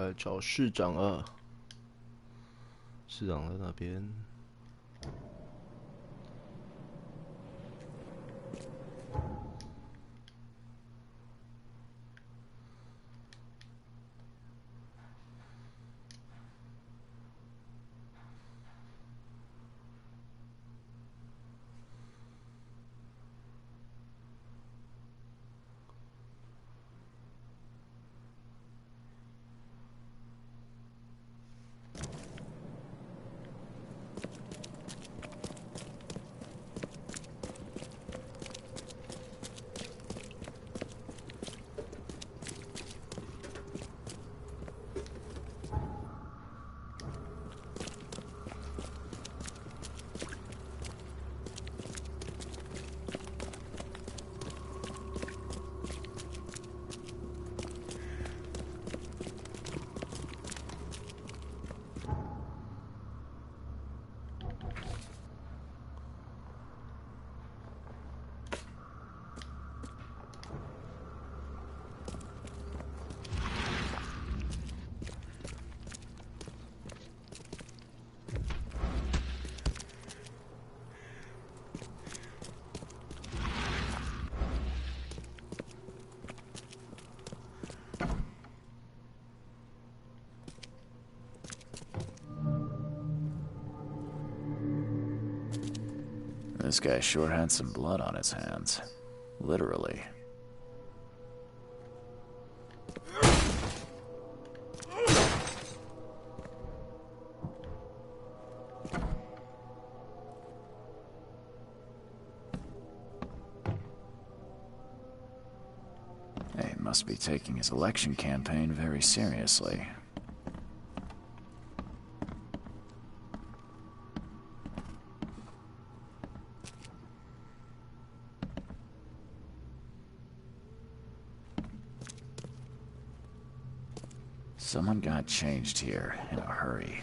来找市长啊，市长在那边。This guy sure had some blood on his hands. Literally. He must be taking his election campaign very seriously. Someone got changed here in a hurry.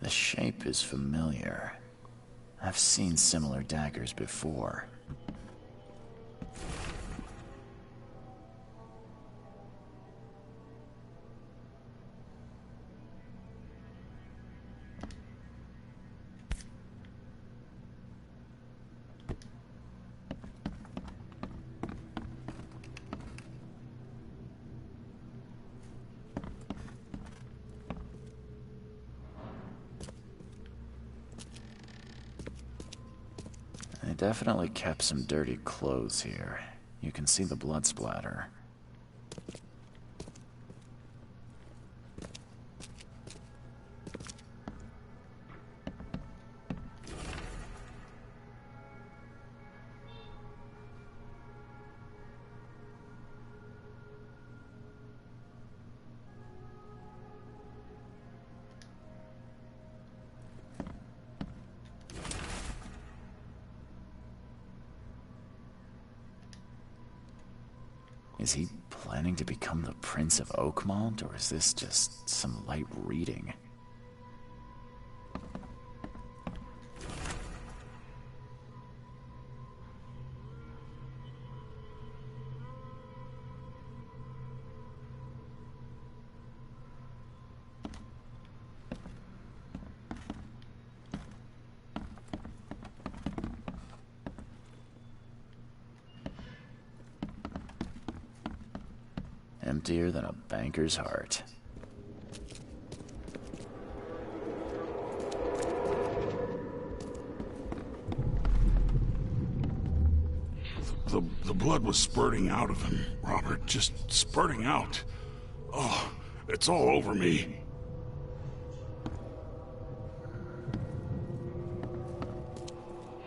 The shape is familiar. I've seen similar daggers before. They definitely kept some dirty clothes here. You can see the blood splatter. Is he planning to become the Prince of Oakmont, or is this just some light reading? Emptier than a banker's heart. The blood was spurting out of him, Robert. Just spurting out. Oh, it's all over me.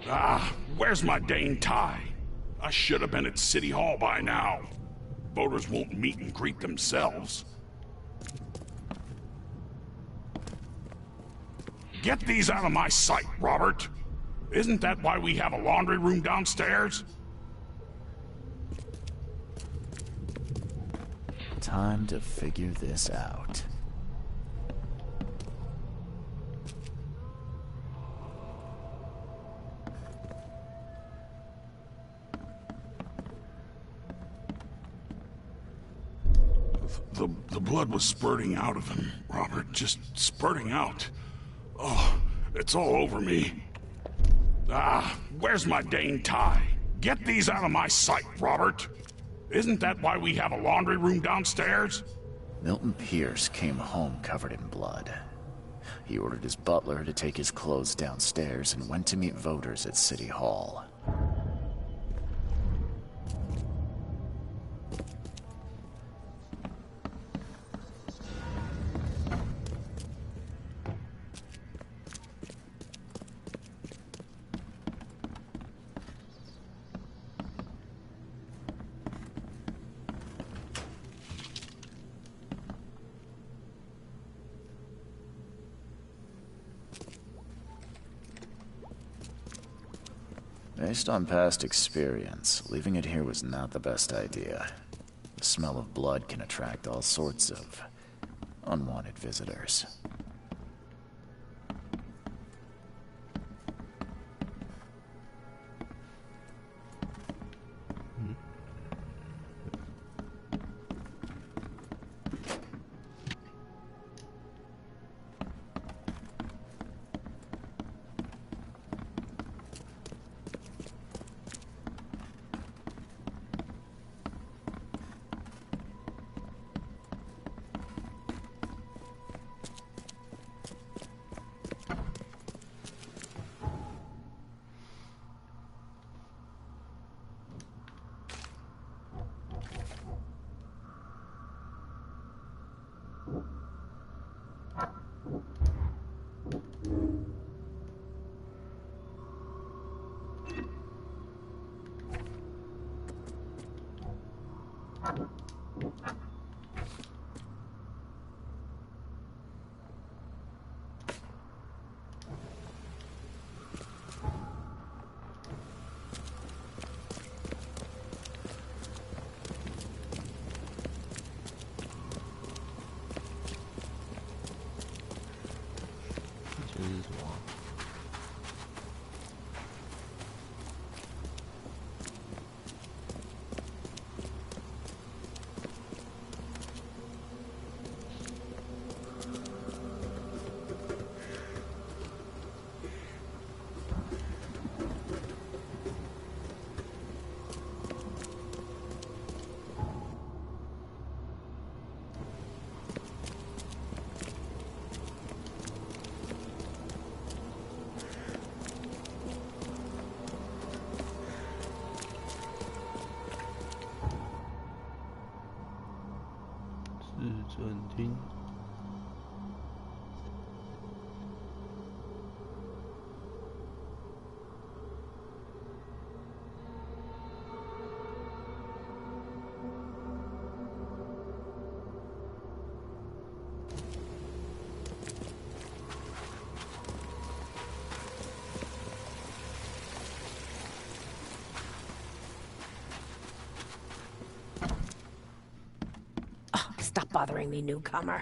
Ah, where's my dang tie? I should have been at City Hall by now. Voters won't meet and greet themselves. Get these out of my sight, Robert! Isn't that why we have a laundry room downstairs? Time to figure this out. The blood was spurting out of him, Robert. Just spurting out. Oh, it's all over me. Ah, where's my dang tie? Get these out of my sight, Robert! Isn't that why we have a laundry room downstairs? Milton Pierce came home covered in blood. He ordered his butler to take his clothes downstairs and went to meet voters at City Hall. Based on past experience, leaving it here was not the best idea. The smell of blood can attract all sorts of unwanted visitors. Stop bothering me, newcomer.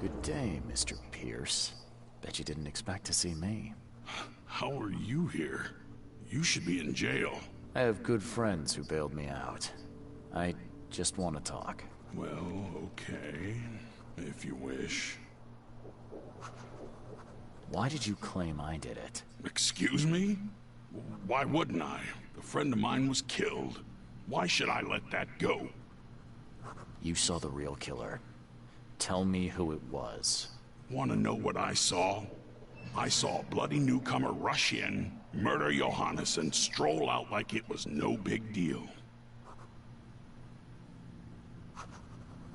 Good day, Mr. Pierce. Bet you didn't expect to see me. How are you here? You should be in jail. I have good friends who bailed me out. I just want to talk. Well, okay. If you wish. Why did you claim I did it? Excuse me? Why wouldn't I? A friend of mine was killed. Why should I let that go? You saw the real killer. Tell me who it was. Want to know what I saw? I saw a bloody newcomer rush in, murder Johannes, and stroll out like it was no big deal.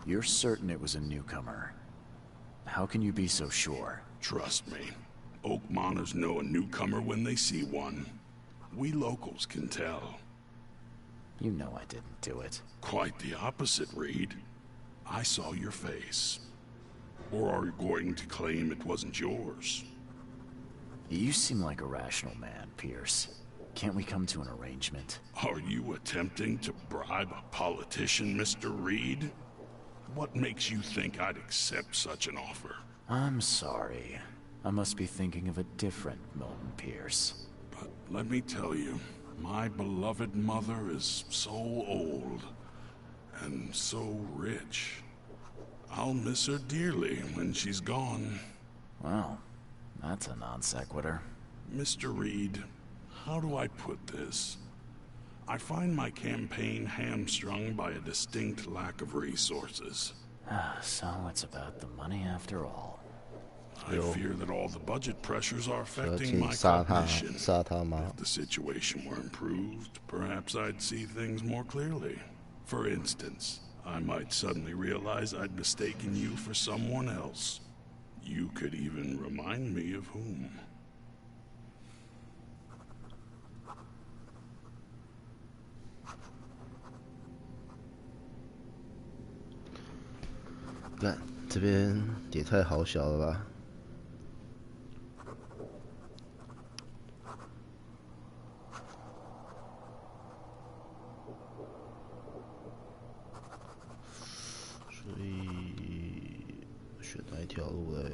You're certain it was a newcomer. How can you be so sure? Trust me. Oakmoners know a newcomer when they see one. We locals can tell. You know I didn't do it. Quite the opposite, Reed. I saw your face. Or are you going to claim it wasn't yours? You seem like a rational man, Pierce. Can't we come to an arrangement? Are you attempting to bribe a politician, Mr. Reed? What makes you think I'd accept such an offer? I'm sorry. I must be thinking of a different Milton Pierce. But let me tell you, my beloved mother is so old and so rich. I'll miss her dearly when she's gone. Well, that's a non sequitur. Mr. Reed, how do I put this? I find my campaign hamstrung by a distinct lack of resources. So it's about the money after all. I fear that all the budget pressures are 要 affecting 去 my 杀他， cognition. 杀他吗 If the situation were improved, perhaps I'd see things more clearly. For instance, I might suddenly realize I'd mistaken you for someone else. You could even remind me of whom. 干，这边也太好小了吧！所以选哪一条路嘞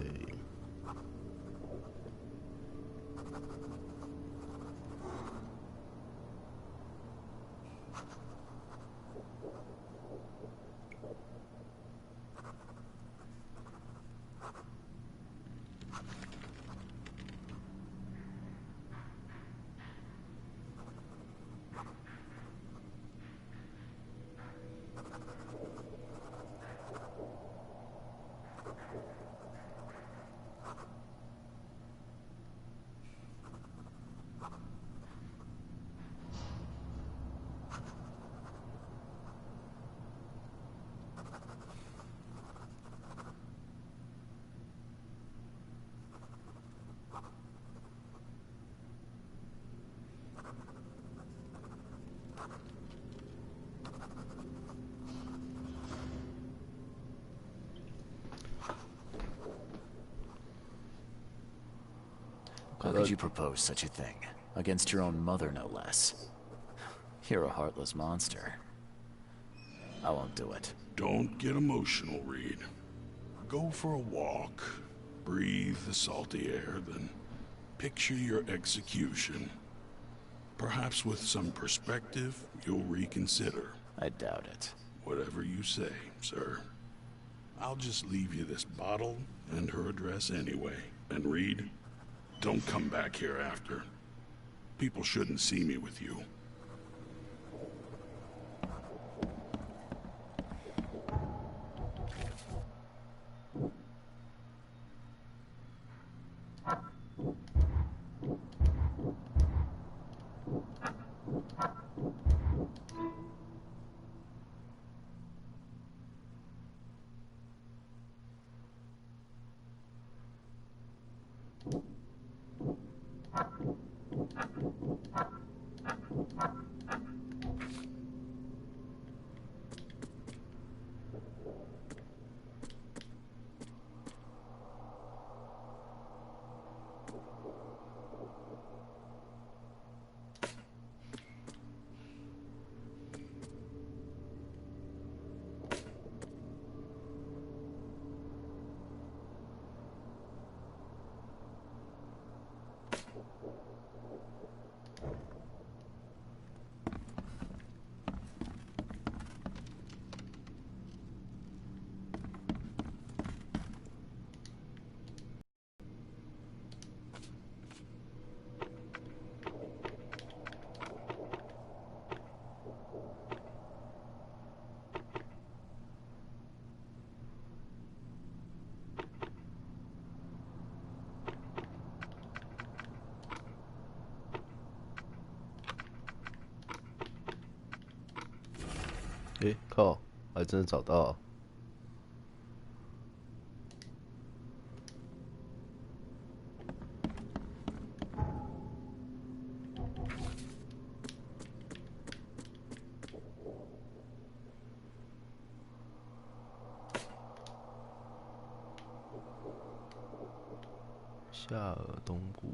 ？How could you propose such a thing? Against your own mother, no less. You're a heartless monster. I won't do it. Don't get emotional, Reed. Go for a walk, breathe the salty air, then picture your execution. Perhaps with some perspective, you'll reconsider. I doubt it. Whatever you say, sir. I'll just leave you this bottle and her address anyway. And Reed, don't come back here after. People shouldn't see me with you.靠，还真的找到了。亚尔东部。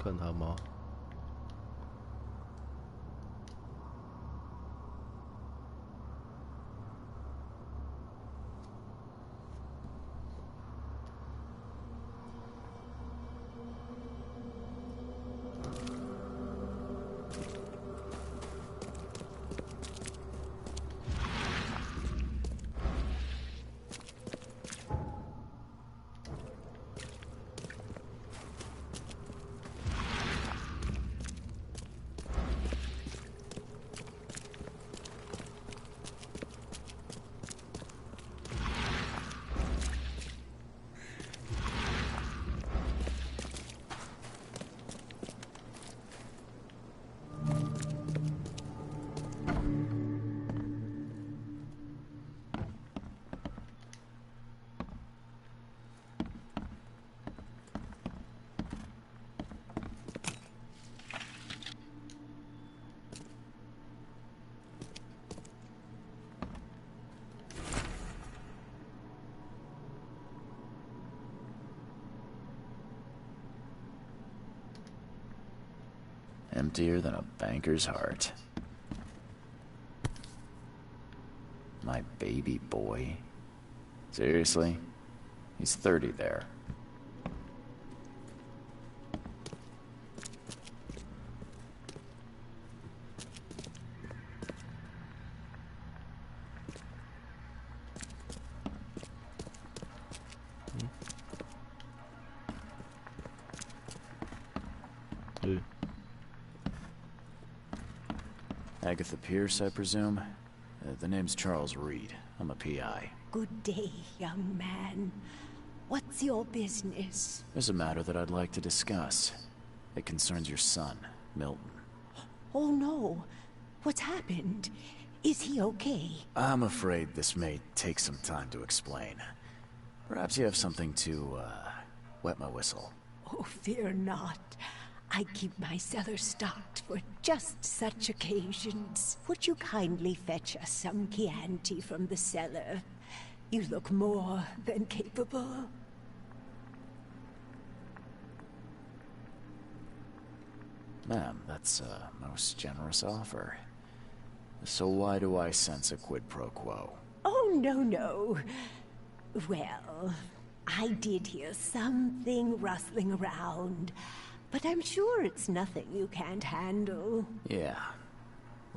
看他吗？Emptier than a banker's heart. My baby boy? Seriously? He's 30 there. Agatha Pierce, I presume? The name's Charles Reed. I'm a PI. Good day, young man. What's your business? There's a matter that I'd like to discuss. It concerns your son, Milton. Oh no. What's happened? Is he okay? I'm afraid this may take some time to explain. Perhaps you have something to, wet my whistle. Oh, fear not. I keep my cellar stocked for just such occasions. Would you kindly fetch us some Chianti from the cellar? You look more than capable. Ma'am, that's a most generous offer. So why do I sense a quid pro quo? Oh, no. Well, I did hear something rustling around. But I'm sure it's nothing you can't handle. Yeah.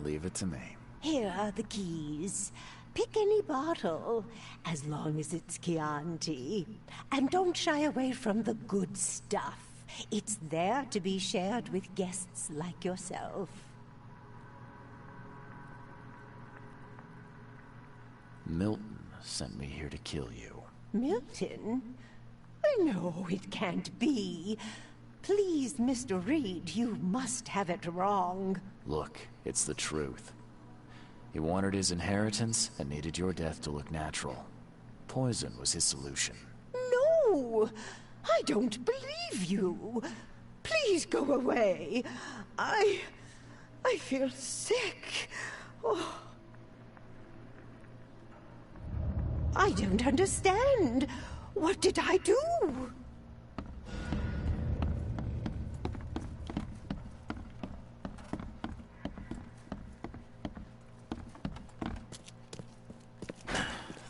Leave it to me. Here are the keys. Pick any bottle, as long as it's Chianti. And don't shy away from the good stuff. It's there to be shared with guests like yourself. Milton sent me here to kill you. Milton? No, it can't be. Please, Mr. Reed, you must have it wrong. Look, it's the truth. He wanted his inheritance and needed your death to look natural. Poison was his solution. No! I don't believe you. Please go away. I feel sick. Oh. I don't understand. What did I do?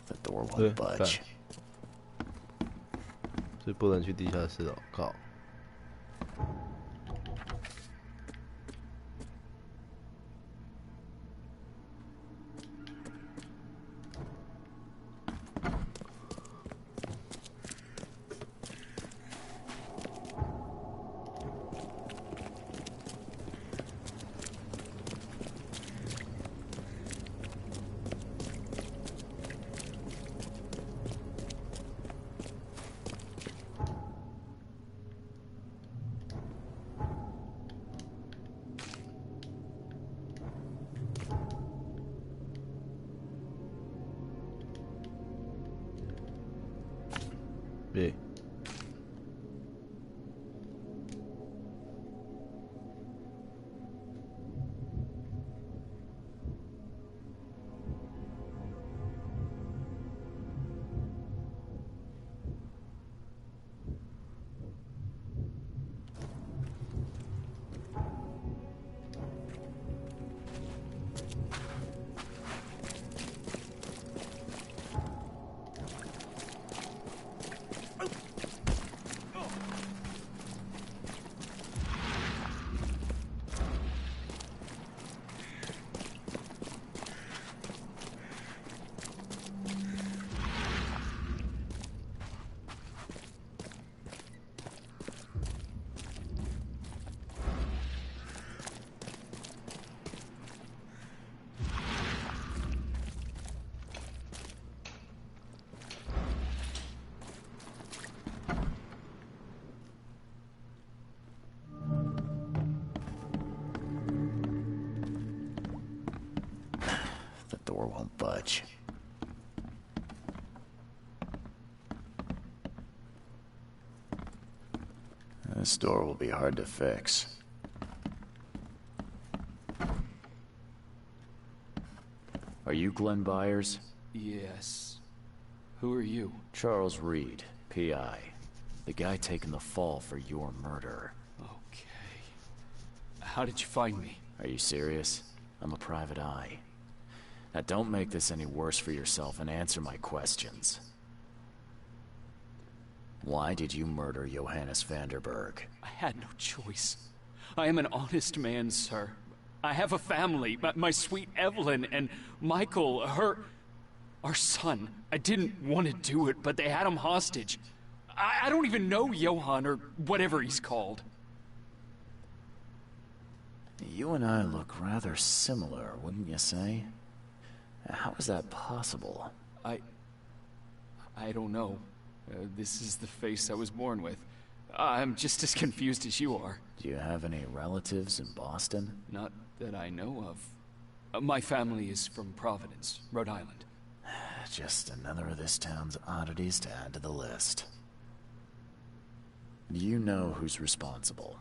The door won't budge. 所以不能去地下室哦，靠！ much. This door will be hard to fix. Are you Glenn Byers? Yes. Who are you? Charles Reed, P.I. The guy taking the fall for your murder. Okay. How did you find me? Are you serious? I'm a private eye. Now don't make this any worse for yourself and answer my questions. Why did you murder Johannes Vanderberg? I had no choice. I am an honest man, sir. I have a family, my sweet Evelyn and Michael, our son. I didn't want to do it, but they had him hostage. I don't even know Johann, or whatever he's called. You and I look rather similar, wouldn't you say? How is that possible? I don't know. This is the face I was born with. I'm just as confused as you are. Do you have any relatives in Boston? Not that I know of. My family is from Providence, Rhode Island. Just another of this town's oddities to add to the list. Do you know who's responsible?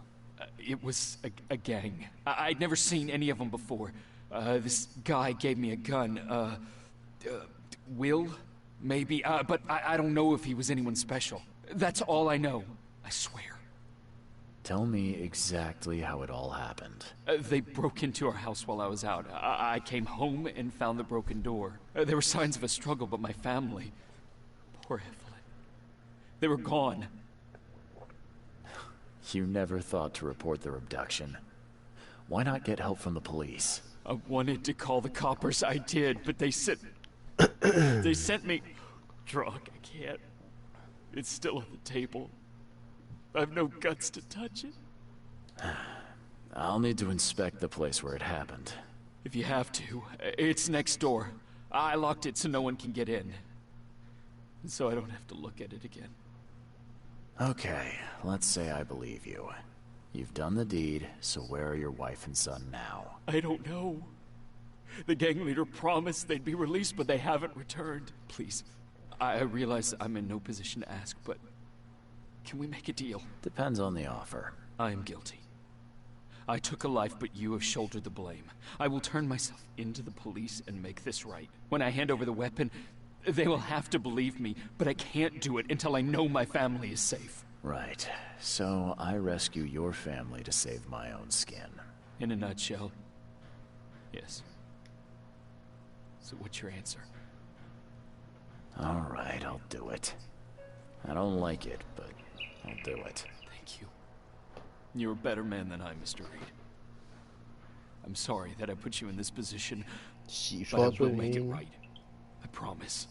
It was a gang. I'd never seen any of them before. This guy gave me a gun. Will? Maybe. But I don't know if he was anyone special. That's all I know. I swear. Tell me exactly how it all happened. They broke into our house while I was out. I came home and found the broken door. There were signs of a struggle, but my family... Poor Evelyn. They were gone. You never thought to report their abduction. Why not get help from the police? I wanted to call the coppers. I did, but they sent me drunk. I can't. It's still on the table. I have no guts to touch it. I'll need to inspect the place where it happened. If you have to, it's next door. I locked it so no one can get in. So I don't have to look at it again. Okay, let's say I believe you. You've done the deed, so where are your wife and son now? I don't know. The gang leader promised they'd be released, but they haven't returned. Please, I realize I'm in no position to ask, but can we make a deal? Depends on the offer. I am guilty. I took a life, but you have shouldered the blame. I will turn myself into the police and make this right. When I hand over the weapon, they will have to believe me, but I can't do it until I know my family is safe. Right. So I rescue your family to save my own skin. In a nutshell, yes. So what's your answer? All right, I'll do it. I don't like it, but I'll do it. Thank you. You're a better man than I, Mr. Reed. I'm sorry that I put you in this position, 洗 but I 刷 will 罪 make it 名。 right. I promise.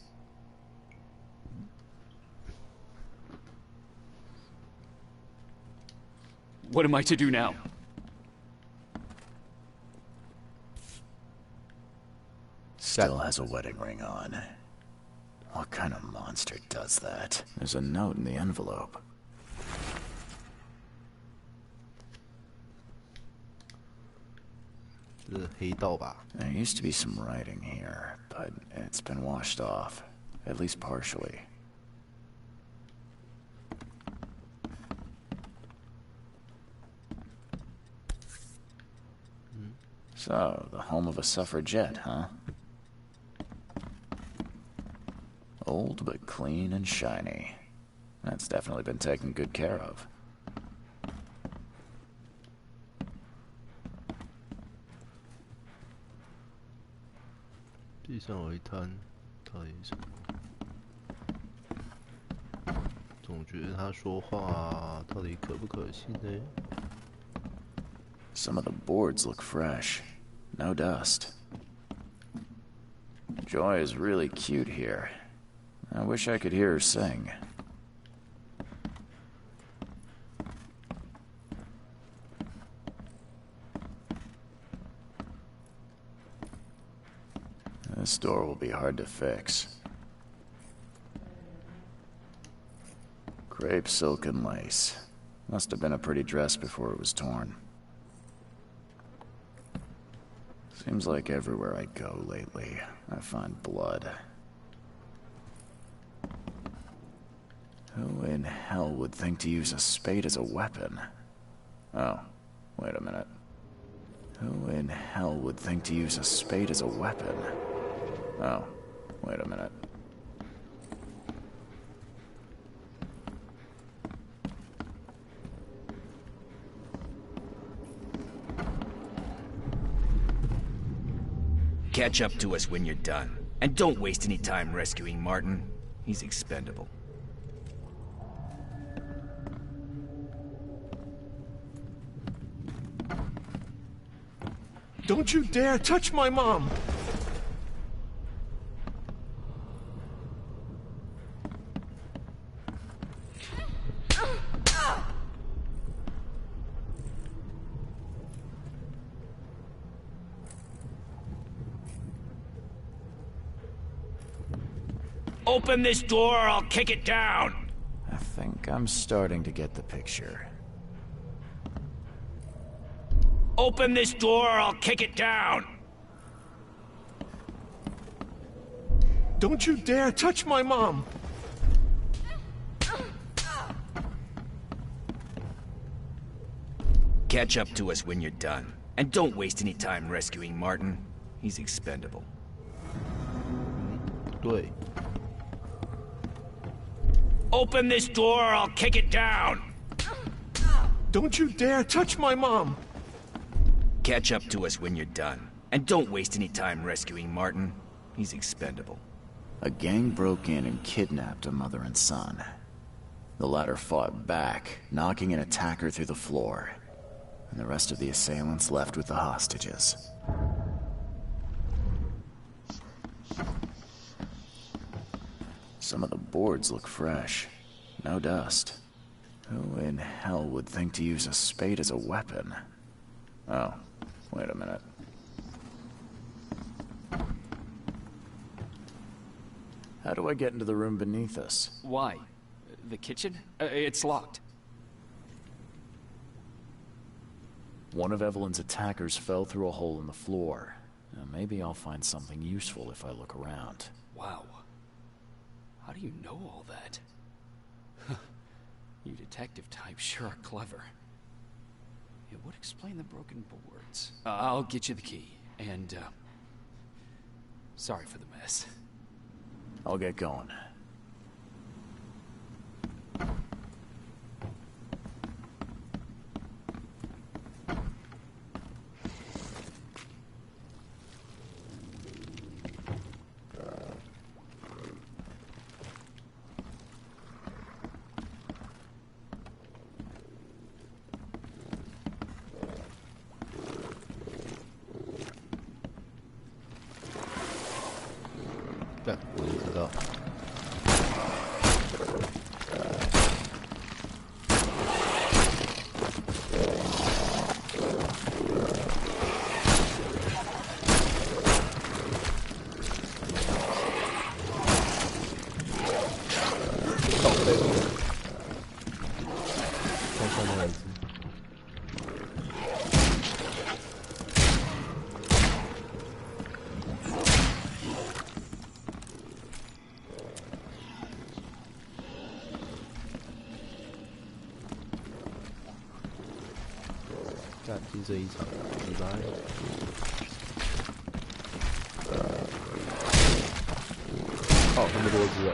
What am I to do now? Still has a wedding ring on. What kind of monster does that? There's a note in the envelope. There used to be some writing here, but it's been washed off. At least partially. So, the home of a suffragette, huh? Old but clean and shiny. That's definitely been taken good care of. Some of the boards look fresh. No dust. Joy is really cute here. I wish I could hear her sing. This door will be hard to fix. Crepe silk and lace. Must have been a pretty dress before it was torn. Seems like everywhere I go lately, I find blood. Who in hell would think to use a spade as a weapon? Oh, wait a minute. Who in hell would think to use a spade as a weapon? Oh, wait a minute. Catch up to us when you're done. And don't waste any time rescuing Martin. He's expendable. Don't you dare touch my mom! Open this door or I'll kick it down! I think I'm starting to get the picture. Open this door or I'll kick it down! Don't you dare touch my mom! Catch up to us when you're done. And don't waste any time rescuing Martin. He's expendable. 对， Open this door or I'll kick it down! Don't you dare touch my mom! Catch up to us when you're done. And don't waste any time rescuing Martin. He's expendable. A gang broke in and kidnapped a mother and son. The latter fought back, knocking an attacker through the floor. And the rest of the assailants left with the hostages. Some of the boards look fresh. No dust. Who in hell would think to use a spade as a weapon? Oh, wait a minute. How do I get into the room beneath us? Why? The kitchen? It's locked. One of Evelyn's attackers fell through a hole in the floor. Now, maybe I'll find something useful if I look around. Wow. How do you know all that? You detective types sure are clever. It would explain the broken boards. I'll get you the key, and, sorry for the mess. I'll get going.干，我就知道。倒背，看上面位置。干进这一场，拜拜。哦，那么多只哦。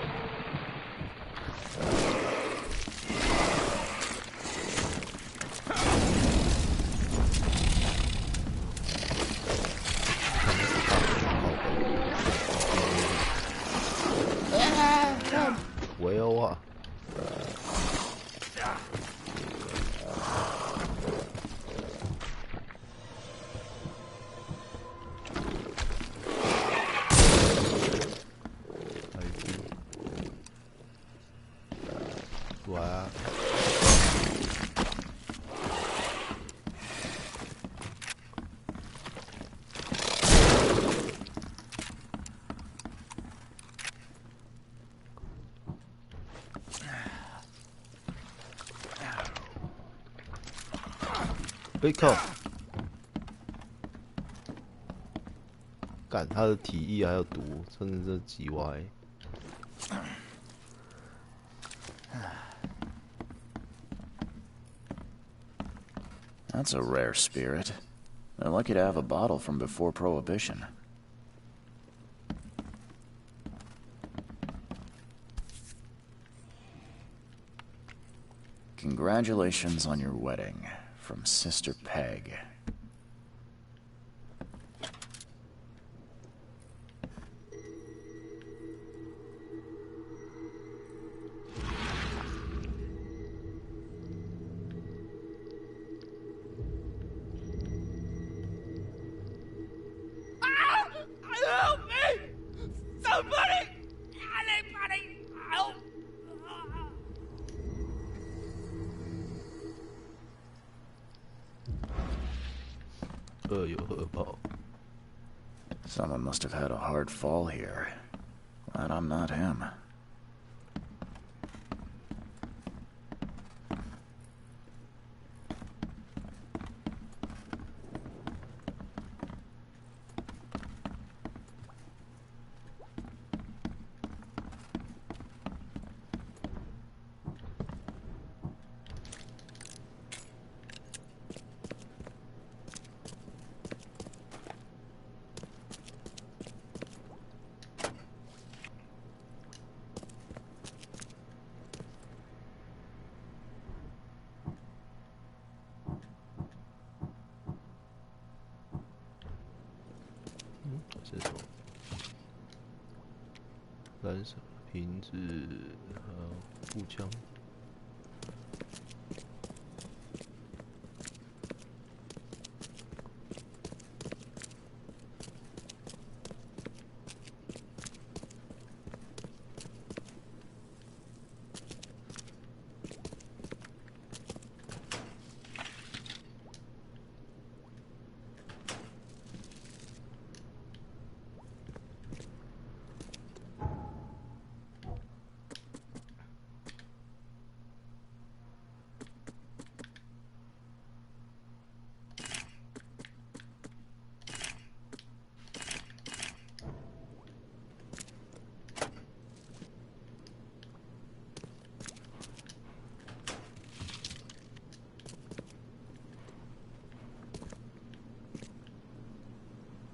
围殴啊！来啊！背靠！干他的体液还有毒，真的是鸡歪。That's a rare spirit. They're lucky to have a bottle from before Prohibition. Congratulations on your wedding, from Sister Peg. Help me! Somebody! Anybody! Help! 恶有恶报。 Someone must have had a hard fall here. Glad I'm not him.这是什么？蓝色瓶子，步枪。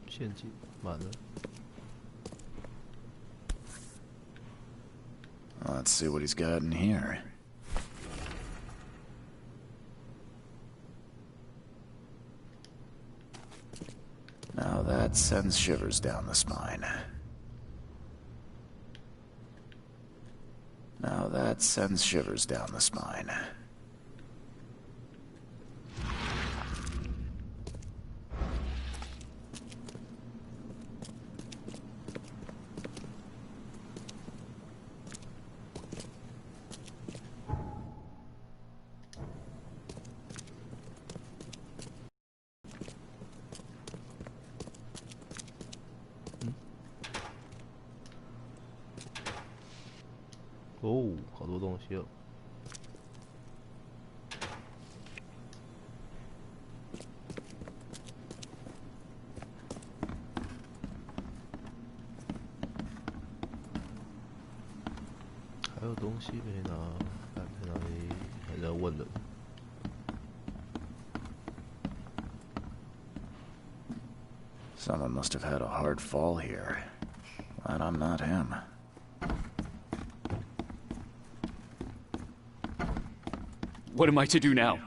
陷阱满了。Let's see what he's got in here. Now that sends shivers down the spine. Now that sends shivers down the spine.哦，好多东西哦。还有东西没拿，看在哪里？还在问人。Someone must have had a hard fall here. Glad I'm not him. What am I to do now?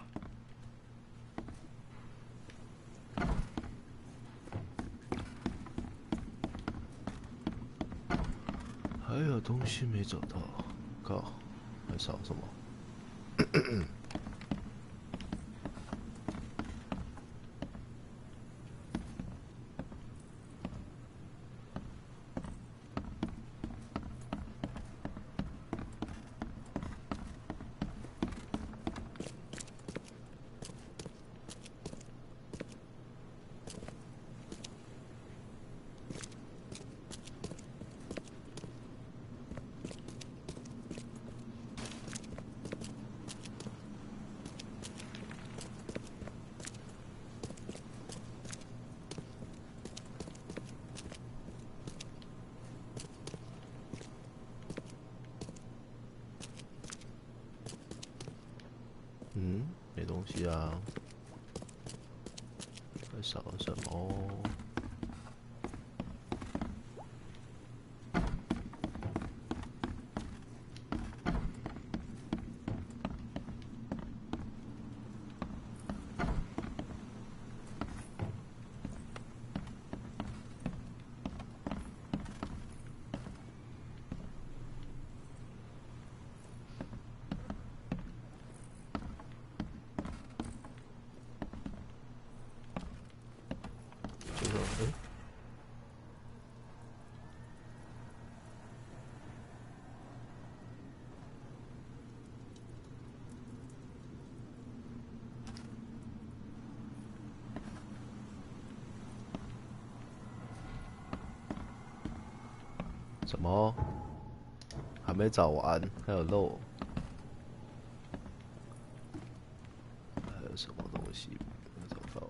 还有东西没找到，靠，还少什么？少了什么？什么？还没找完，还有肉。还有什么东西没找到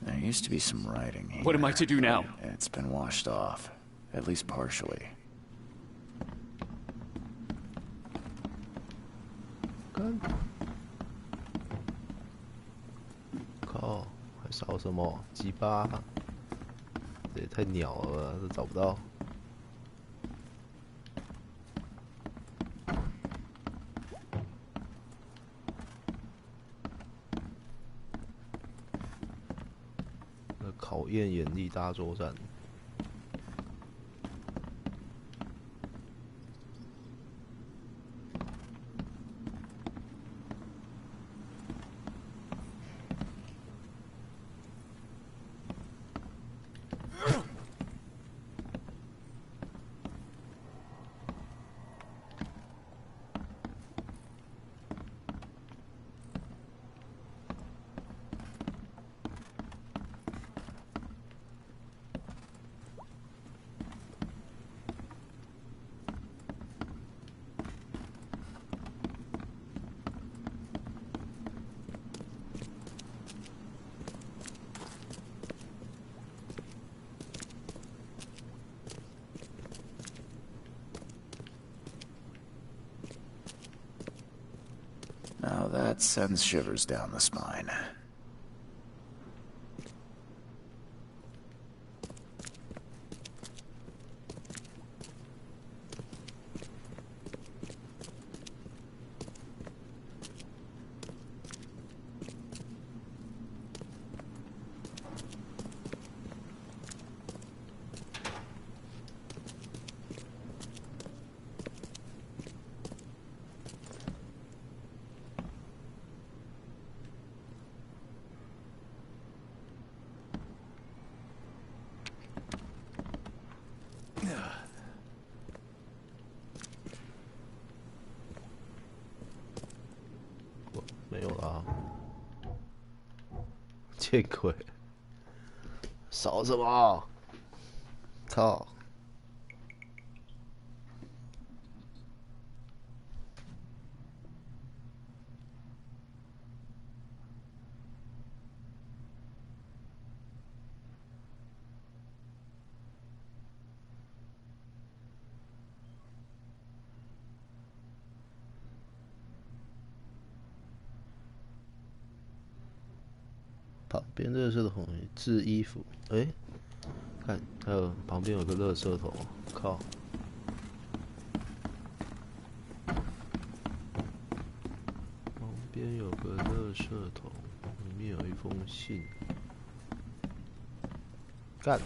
？There used to be some writing here. What am I to do now? It's been washed off, at least partially. 靠，还少什么？鸡巴？这也太鸟了吧，这找不到。考验眼力大作战。Now that sends shivers down the spine.没有啦，见鬼！少什么？靠！旁边垃圾桶置衣服，哎，看，还有旁边有个垃圾桶，靠！旁边有个垃圾桶，里面有一封信，干！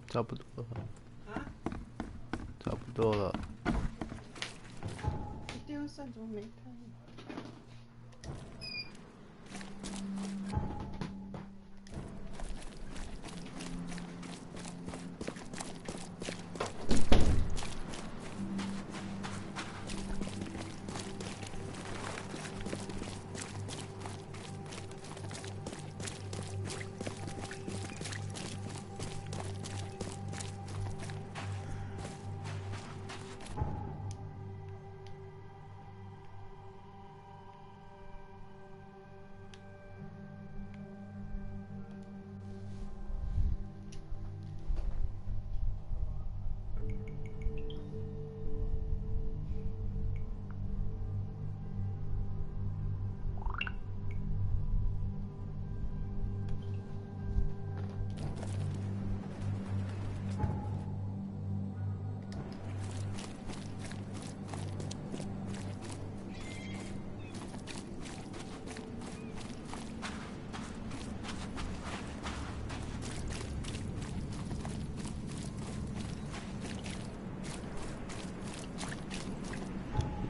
差不多了。差不多了。电扇怎么没开？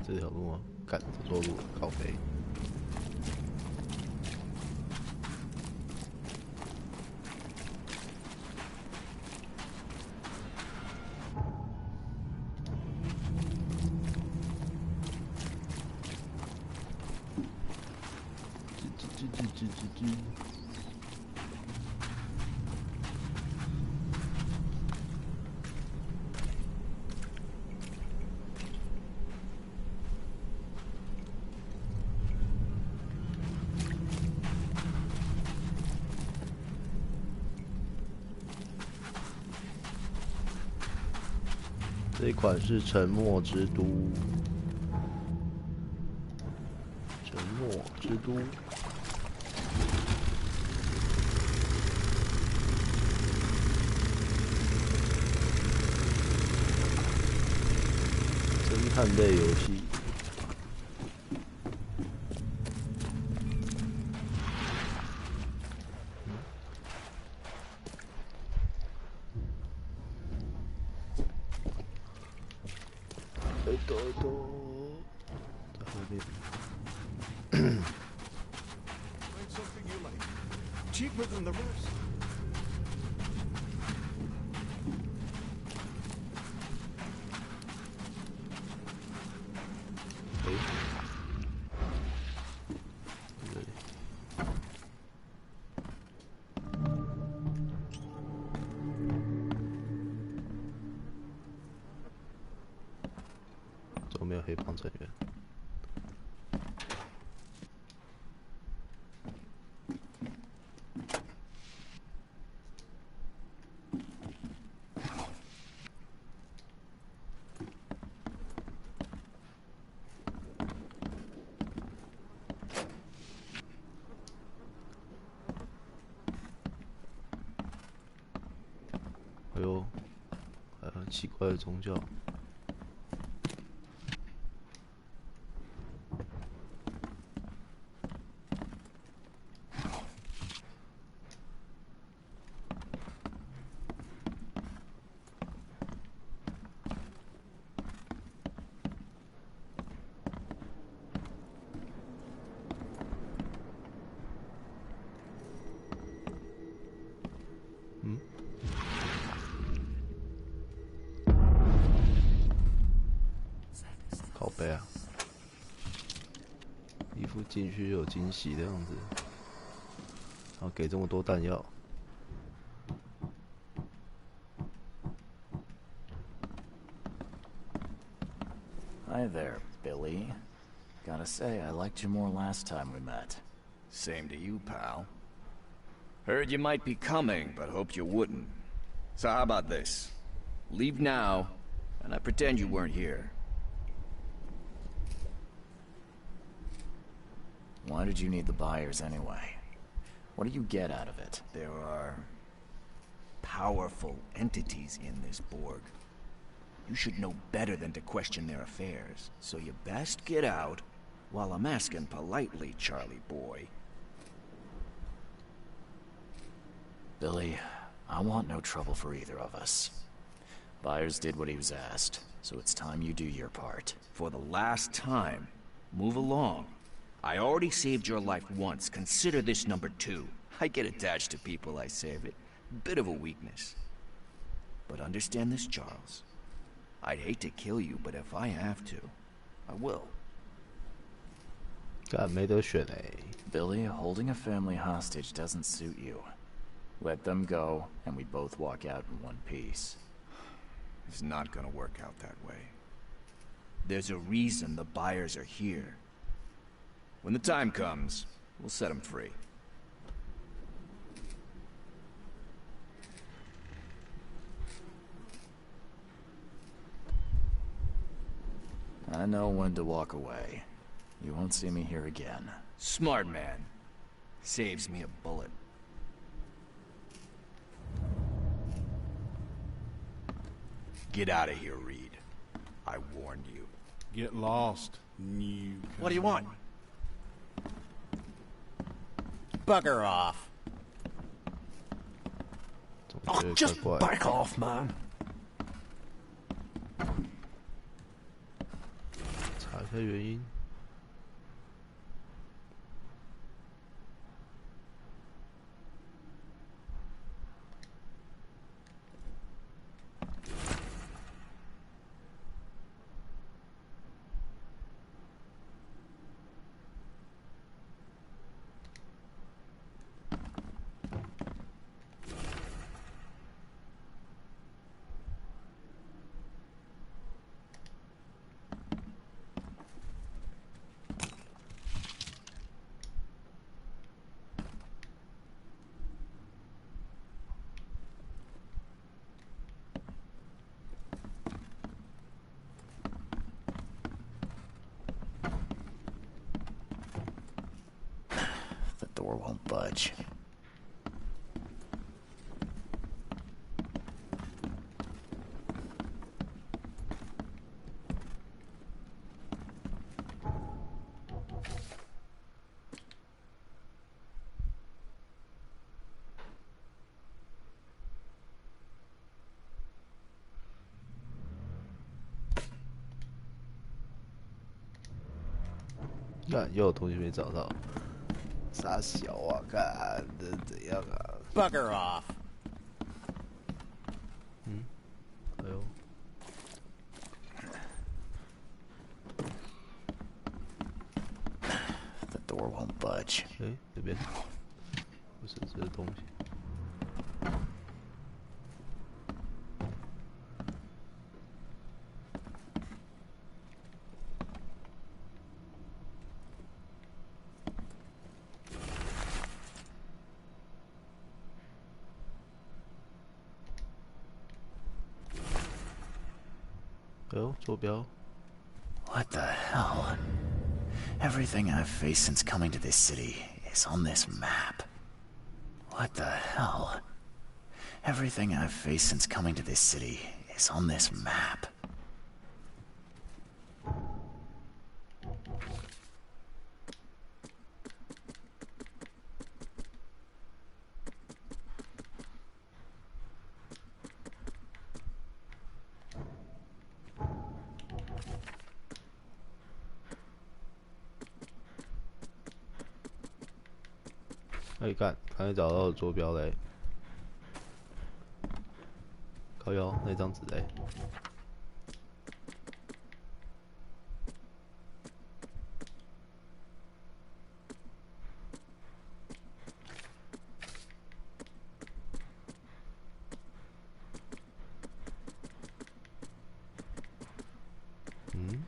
这条路吗？干，这错路了，靠北。这一款是沉默之都，沉默之都。侦探类游戏。在后面。Find something you like. Cheaper than the rest. 这里。怎么没有黑帮成员？哎呦，还有很奇怪的宗教。靠背啊！一副进去有惊喜的样子，然后给这么多弹药。Hi there, Billy. Gotta say, I liked you more last time we met. Same to you, pal. Heard you might be coming, but hoped you wouldn't. So how about this? Leave now, and I pretend you weren't here. Why did you need the buyers anyway? What do you get out of it? There are powerful entities in this Borg. You should know better than to question their affairs, so you best get out while I'm asking politely, Charlie boy. Billy, I want no trouble for either of us. Byers did what he was asked, so it's time you do your part. For the last time, move along. I already saved your life once. Consider this number 2. I get attached to people I save. It bit of a weakness. But understand this, Charles. I'd hate to kill you, but if I have to, I will. 干没得选哎。 Billy, holding a family hostage doesn't suit you. Let them go, and we both walk out in one piece. It's not gonna work out that way. There's a reason the Byers are here. When the time comes, we'll set them free. I know when to walk away. You won't see me here again. Smart man. Saves me a bullet. Get out of here, Reed. I warned you. Get lost. You. What do you want? Bugger off. Oh, Just back off, man. 查一下原因。The door won't budge.干，又有东西没找到。傻小啊，干，这是怎样啊？ Bugger off. 嗯，哎呦， The door won't budge. 哎，这边不是这个东西。哎呦，坐标。 What the hell? Everything I've faced since coming to this city is on this map. What the hell? Everything I've faced since coming to this city is on this map.哎，干，刚才找到坐标嘞。靠腰那张纸嘞。嗯。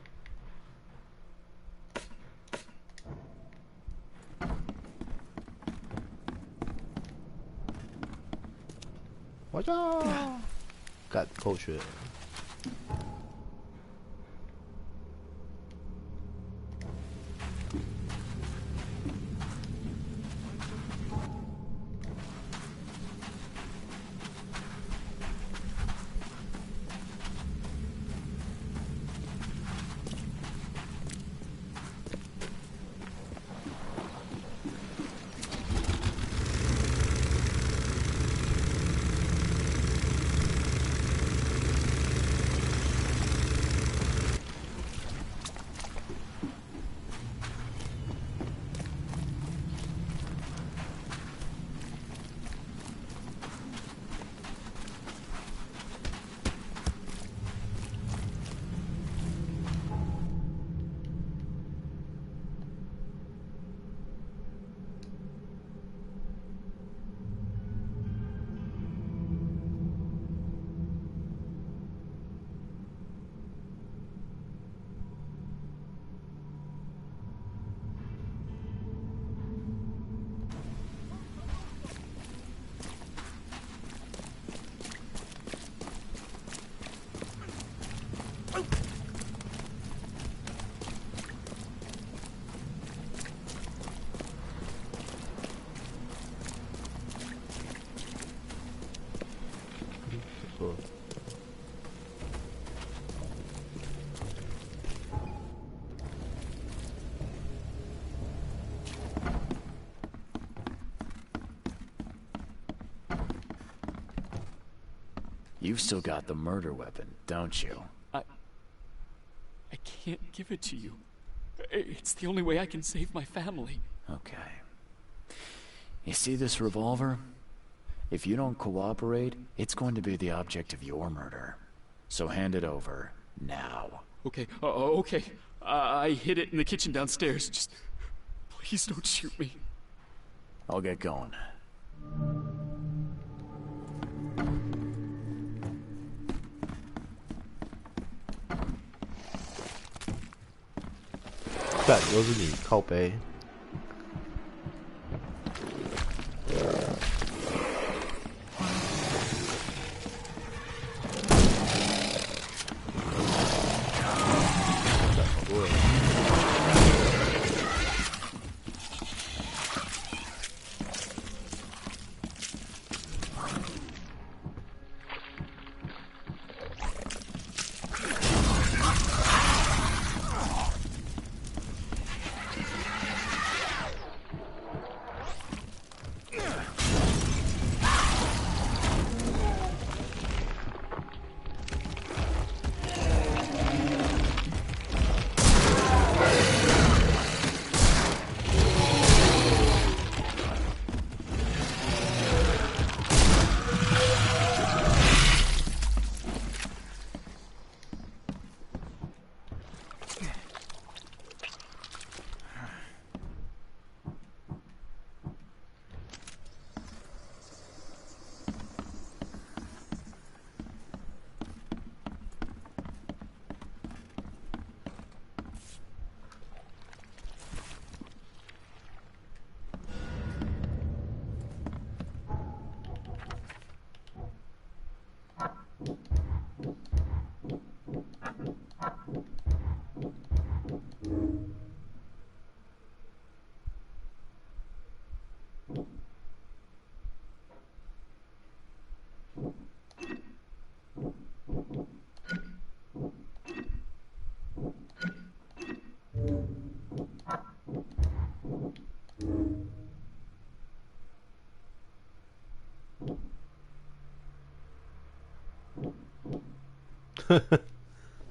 我操！干够血。You've still got the murder weapon, don't you? I can't give it to you. It's the only way I can save my family. Okay. You see this revolver? If you don't cooperate, it's going to be the object of your murder. So hand it over, now. Okay, okay. I hid it in the kitchen downstairs. Just please don't shoot me. I'll get going.干，又是你靠背。干，好多人。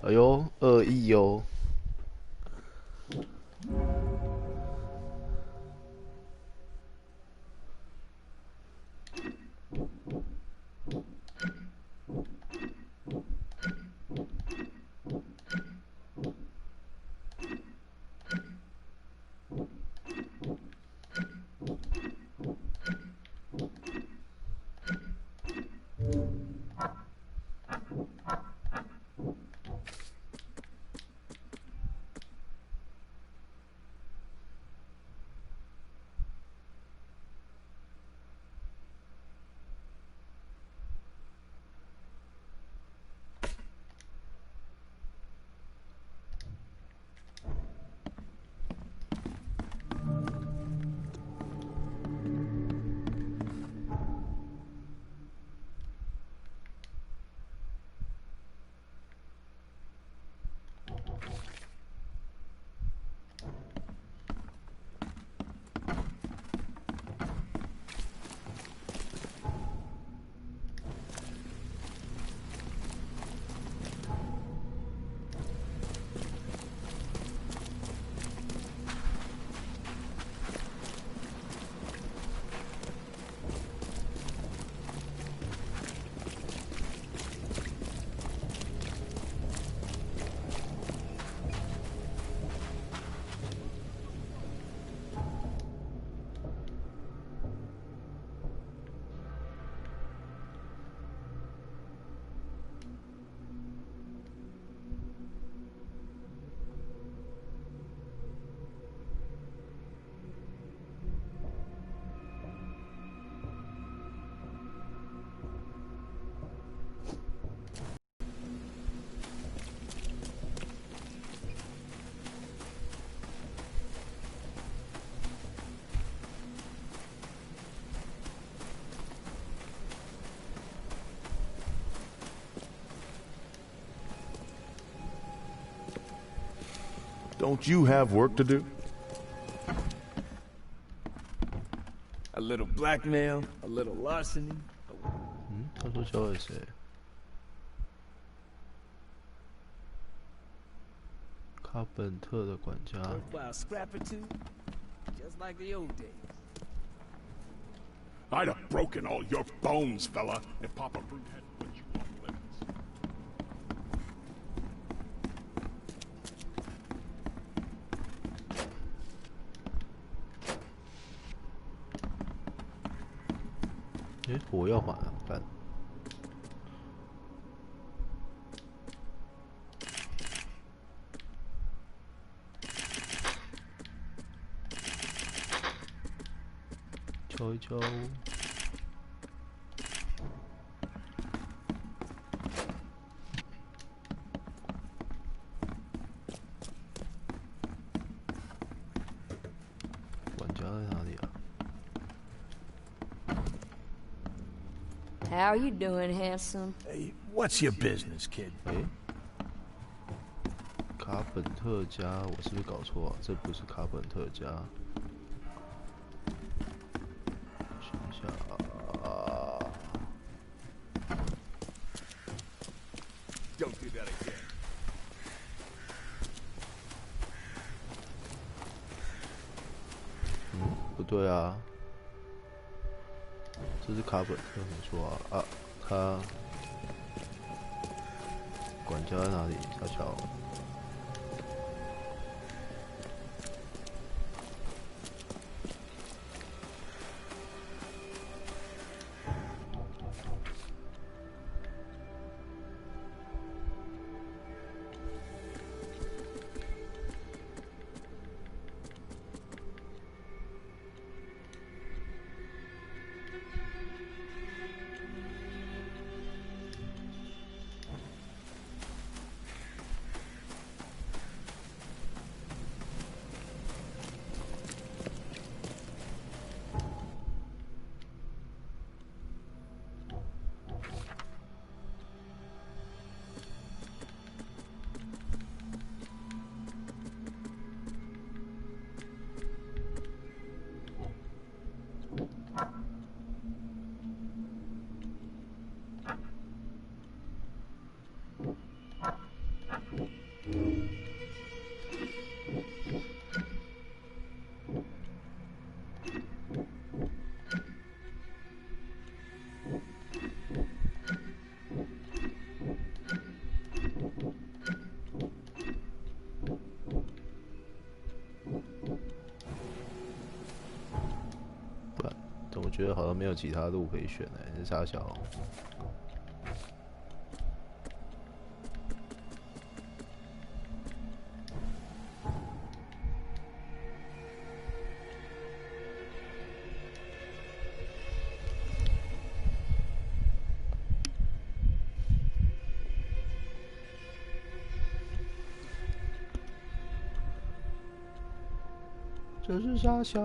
哎呦，恶意哟！Don't you have work to do? A little blackmail, a little larceny. 他说小伟谁？卡本特的管家。 Worthwhile scrap or two, just like the old days. I'd have broken all your bones, fella, if Papa Brute hadn't put you off limits. 我要还啊！干。敲一敲。管家在哪里啊？ How you doing, handsome? Hey, what's your business, kid? 卡本特家，我是不是搞错啊？这不是卡本特家。想一下啊。Don't do that again. 不对啊。 这是卡本特没错啊！啊，他管家在哪里？小乔。我觉得好像没有其他路可以选哎，是傻小。这是傻小。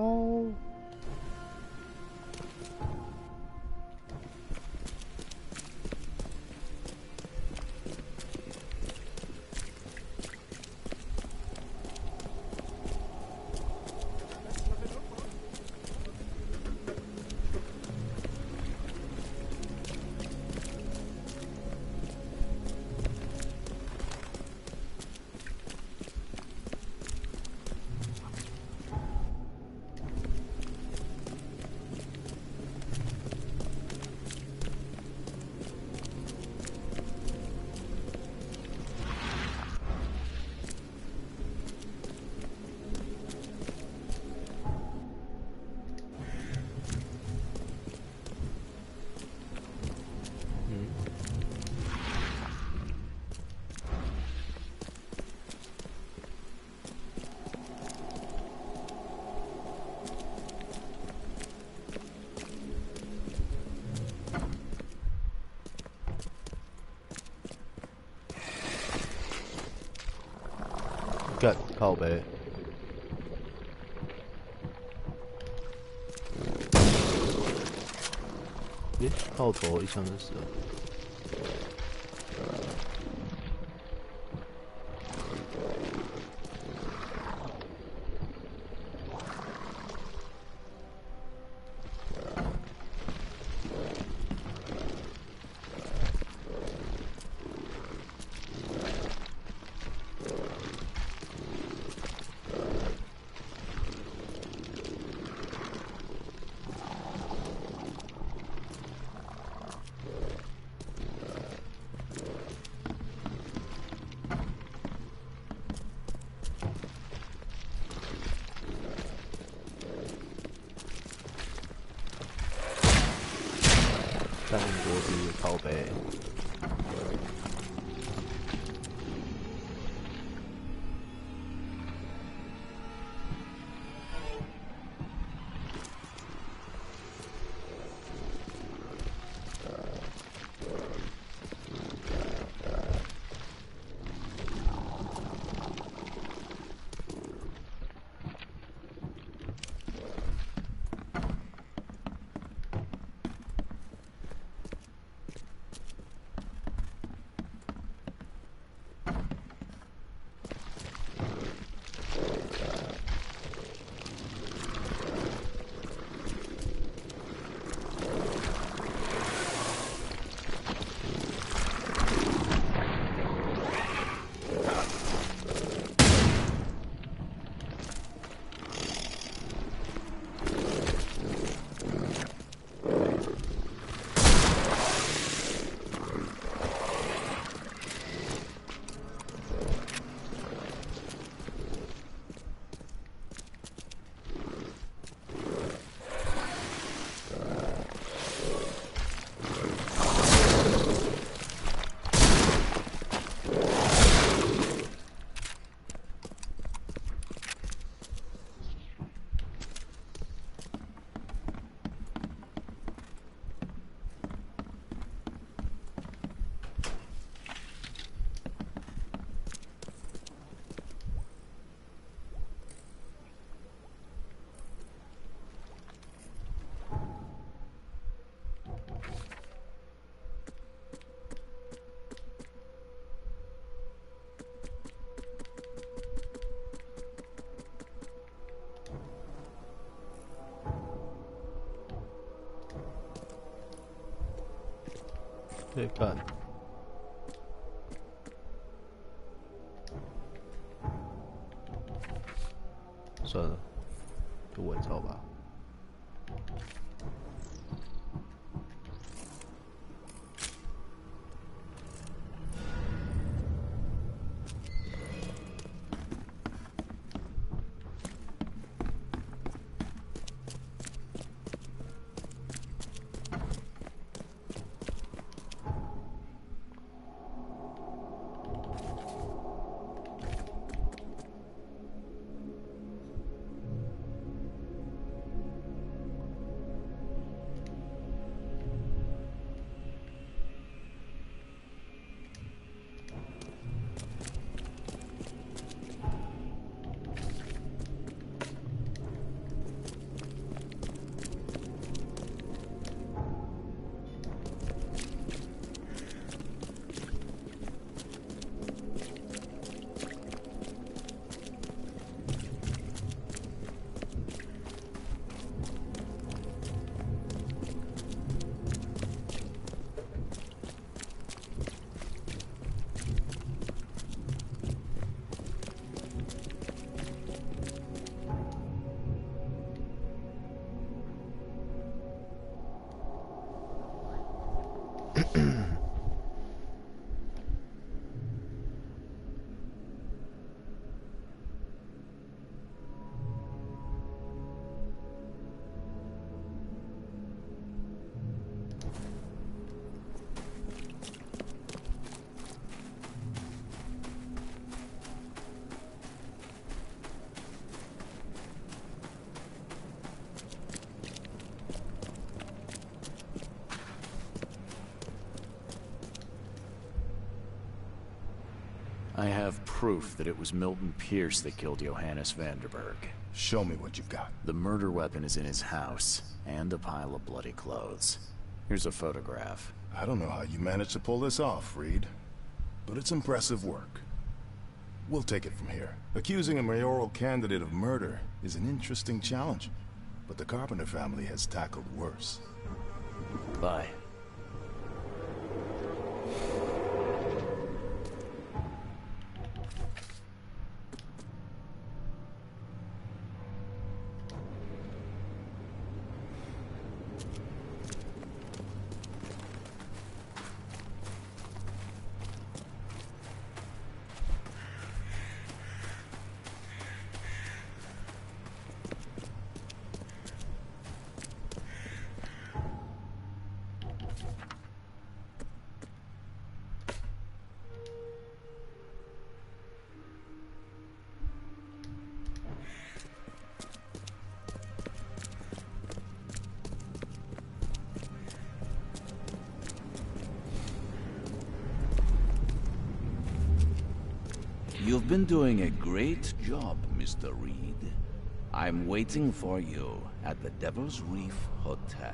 干靠北。炮头一枪就死了。对，干。算了，就伪造吧。I have proof that it was Milton Pierce that killed Johannes Vanderberg. Show me what you've got. The murder weapon is in his house, and a pile of bloody clothes. Here's a photograph. I don't know how you managed to pull this off, Reed, but it's impressive work. We'll take it from here. Accusing a mayoral candidate of murder is an interesting challenge, but the Carpenter family has tackled worse. Bye. You've been doing a great job, Mr. Reed. I'm waiting for you at the Devil's Reef Hotel.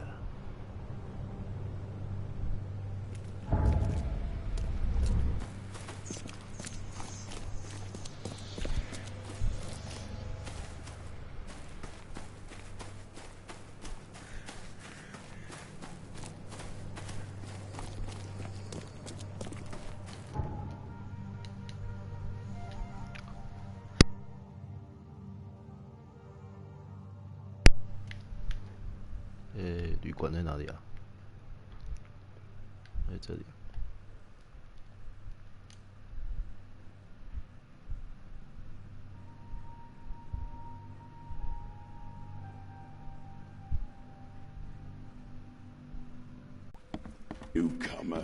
旅馆在哪里啊？在这里。Newcomer.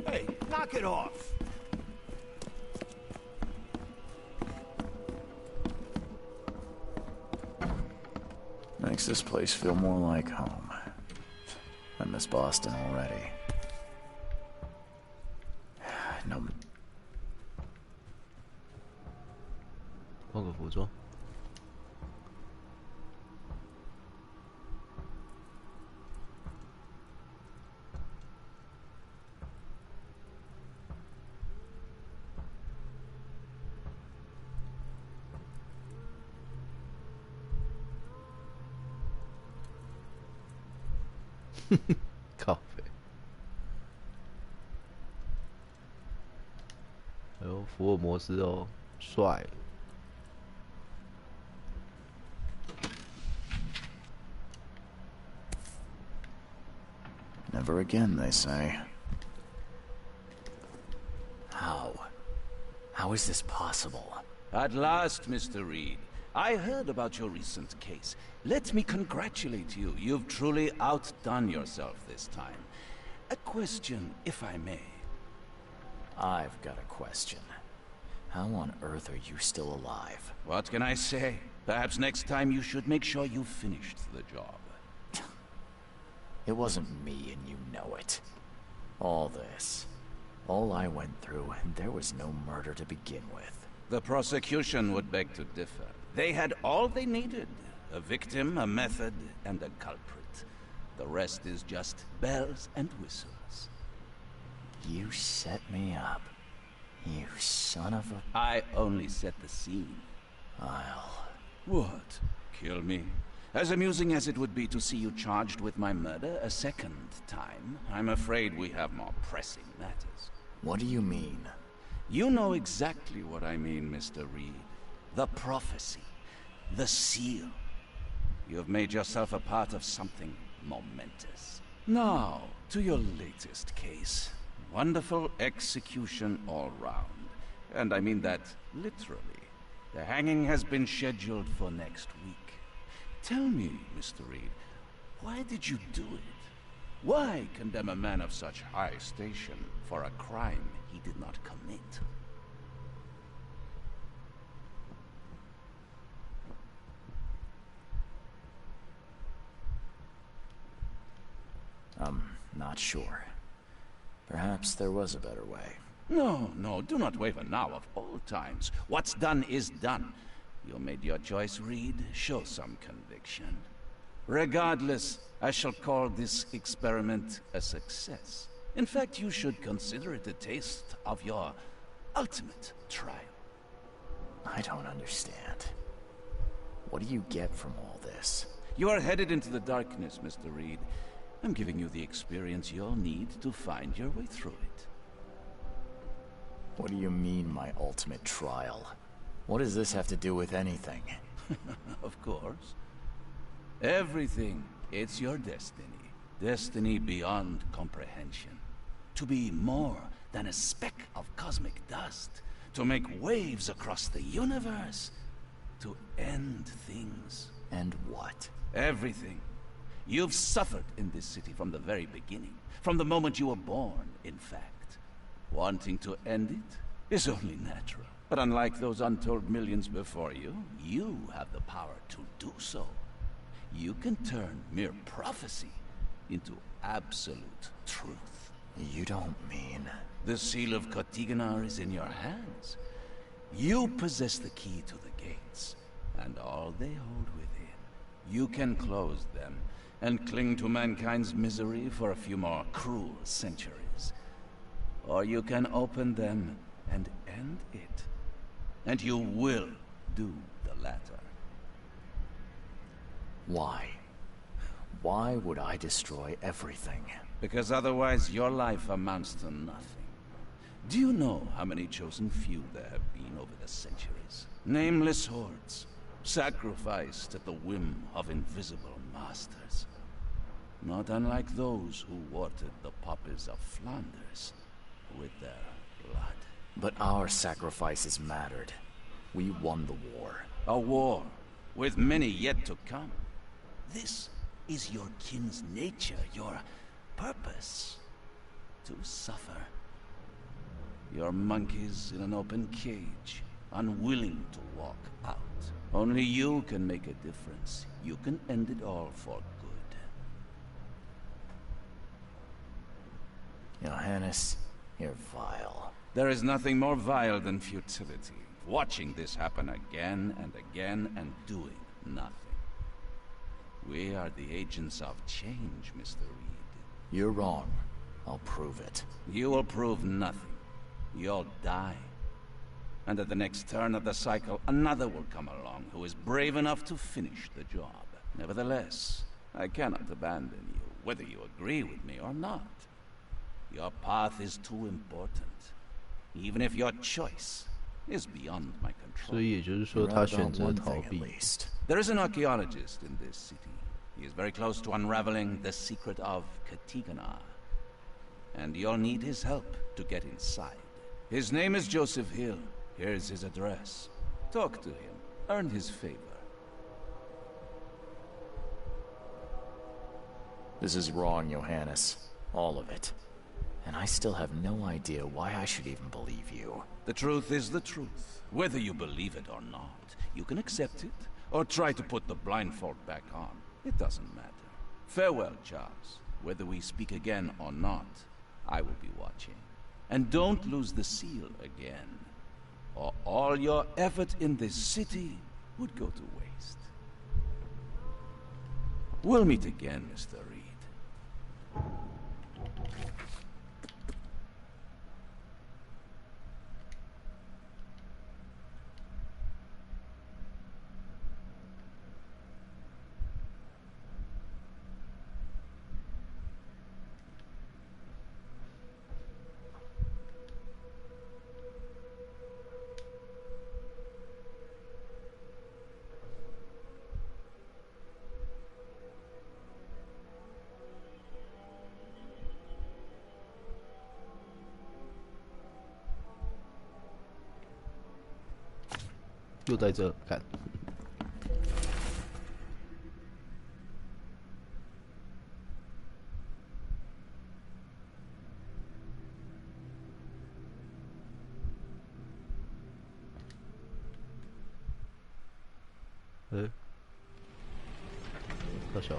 Hey, knock it off! Makes this place feel more like home. I miss Boston already. No. 换个服装。靠北。哎呦，福尔摩斯哦，帅。Never again, they say. How is this possible? At last, Mr. Reed. I heard about your recent case. Let me congratulate you. You've truly outdone yourself this time. A question, if I may. I've got a question. How on earth are you still alive? What can I say? Perhaps next time you should make sure you finished the job. It wasn't me, and you know it. All I went through, and there was no murder to begin with. The prosecution would beg to differ. They had all they needed. A victim, a method, and a culprit. The rest is just bells and whistles. You set me up. You son of a... I only set the scene. What? Kill me? As amusing as it would be to see you charged with my murder a second time, I'm afraid we have more pressing matters. What do you mean? You know exactly what I mean, Mr. Reed. The prophecy. The seal. You have made yourself a part of something momentous. Now, to your latest case. Wonderful execution all round. And I mean that literally. The hanging has been scheduled for next week. Tell me, Mr. Reed, why did you do it? Why condemn a man of such high station for a crime he did not commit? I'm not sure. Perhaps there was a better way. No, do not waver now of all times. What's done is done. You made your choice, Reed. Show some conviction. Regardless, I shall call this experiment a success. In fact, you should consider it a taste of your ultimate trial. I don't understand. What do you get from all this? You are headed into the darkness, Mr. Reed. I'm giving you the experience you'll need to find your way through it. What do you mean, my ultimate trial? What does this have to do with anything? Of course. Everything. It's your destiny. Destiny beyond comprehension. To be more than a speck of cosmic dust. To make waves across the universe. To end things. And what? Everything. You've suffered in this city from the very beginning. From the moment you were born, in fact. Wanting to end it is only natural. But unlike those untold millions before you, you have the power to do so. You can turn mere prophecy into absolute truth. You don't mean... The seal of Kotiganar is in your hands. You possess the key to the gates, and all they hold within. You can close them, and cling to mankind's misery for a few more cruel centuries. Or you can open them and end it. And you will do the latter. Why? Why would I destroy everything? Because otherwise your life amounts to nothing. Do you know how many chosen few there have been over the centuries? Nameless hordes, sacrificed at the whim of invisible masters. Not unlike those who watered the poppies of Flanders with their blood. But our sacrifices mattered. We won the war. A war, with many yet to come. This is your kin's nature, your purpose. To suffer. You're monkeys in an open cage, unwilling to walk out. Only you can make a difference. You can end it all for good. Johannes, you're vile. There is nothing more vile than futility. Watching this happen again and again and doing nothing. We are the agents of change, Mr. Reed. You're wrong. I'll prove it. You will prove nothing. You'll die. And at the next turn of the cycle, another will come along who is brave enough to finish the job. Nevertheless, I cannot abandon you whether you agree with me or not. Your path is too important, even if your choice is beyond my 所 control. 以也就是说，他选择 One 逃 thing at 避。 least. There is an archaeologist in this city. He is very close to unraveling the secret of Katigana. And you'll need his help to get inside. His name is Joseph Hill. Here's his address. Talk to him. Earn his favor. This is wrong, Johannes. All of it. And I still have no idea why I should even believe you. The truth is the truth. Whether you believe it or not, you can accept it, or try to put the blindfold back on. It doesn't matter. Farewell, Charles. Whether we speak again or not, I will be watching. And don't lose the seal again, or all your effort in this city would go to waste. We'll meet again, Mr. Reed. 又在这干。大小。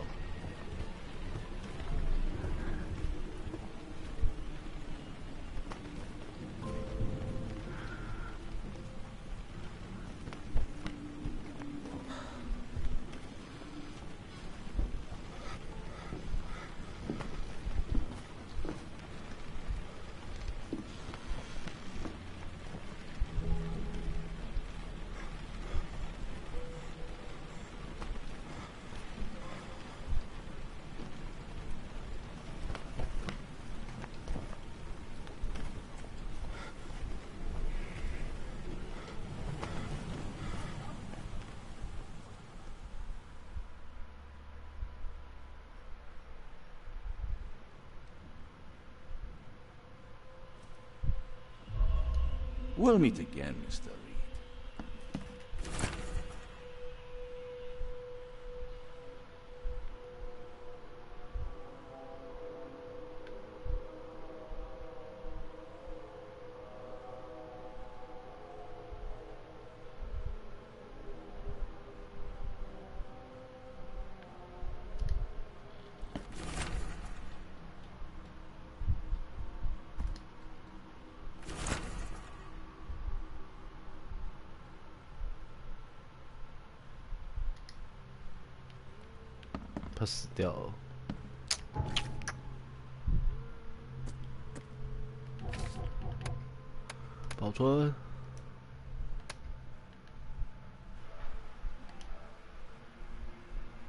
We'll meet again, Mr. Reed.他死掉了。保存。